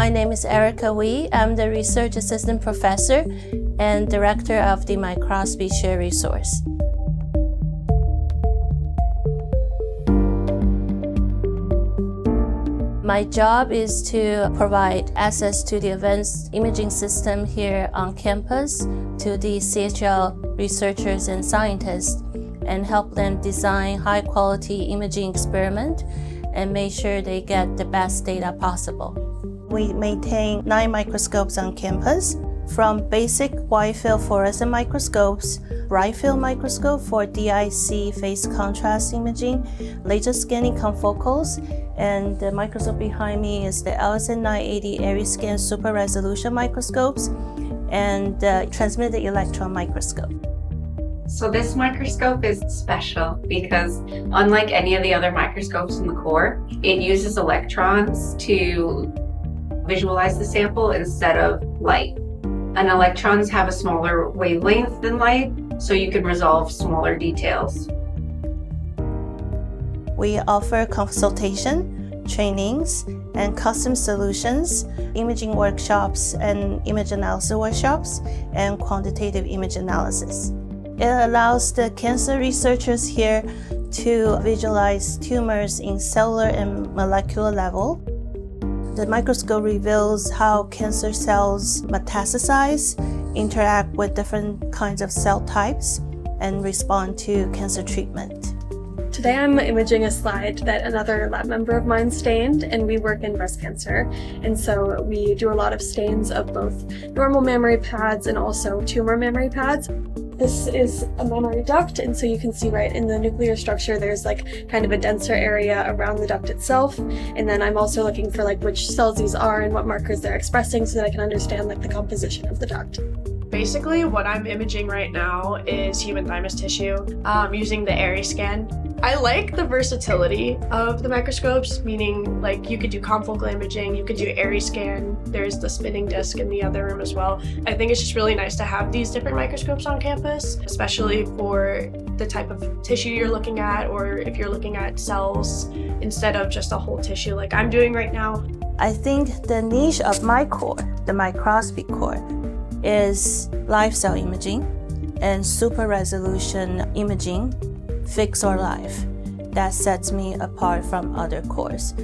My name is Erica Wee. I'm the Research Assistant Professor and Director of the Microscopy Core resource. My job is to provide access to the advanced imaging system here on campus to the CSHL researchers and scientists and help them design high-quality imaging experiment and make sure they get the best data possible. We maintain 9 microscopes on campus, from basic wide-field fluorescent microscopes, bright-field microscope for DIC phase contrast imaging, laser scanning confocals, and the microscope behind me is the LSN980 ARIScan super resolution microscopes and the transmitted electron microscope. So this microscope is special because unlike any of the other microscopes in the core, it uses electrons to visualize the sample instead of light. And electrons have a smaller wavelength than light, so you can resolve smaller details. We offer consultation, trainings, and custom solutions, imaging workshops and image analysis workshops, and quantitative image analysis. It allows the cancer researchers here to visualize tumors in cellular and molecular level. The microscope reveals how cancer cells metastasize, interact with different kinds of cell types, and respond to cancer treatment. Today I'm imaging a slide that another lab member of mine stained, and we work in breast cancer. And so we do a lot of stains of both normal mammary pads and also tumor mammary pads. This is a mammary duct, and so you can see right in the nuclear structure there's like kind of a denser area around the duct itself. And then I'm also looking for like which cells these are and what markers they're expressing so that I can understand like the composition of the duct. Basically, what I'm imaging right now is human thymus tissue using the ARIScan. I like the versatility of the microscopes, meaning like you could do confocal imaging, you could do ARIScan, there's the spinning disc in the other room as well. I think it's just really nice to have these different microscopes on campus, especially for the type of tissue you're looking at, or if you're looking at cells instead of just a whole tissue like I'm doing right now. I think the niche of my core, the Microscopy Core, is live cell imaging and super resolution imaging, fixed or live. That sets me apart from other cores.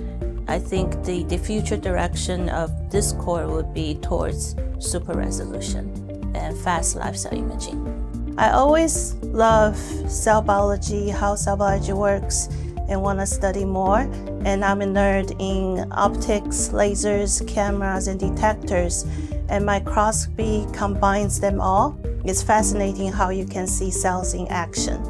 I think the future direction of this core would be towards super resolution and fast live cell imaging. I always love cell biology, how cell biology works, and want to study more. And I'm a nerd in optics, lasers, cameras, and detectors. And microscopy combines them all. It's fascinating how you can see cells in action.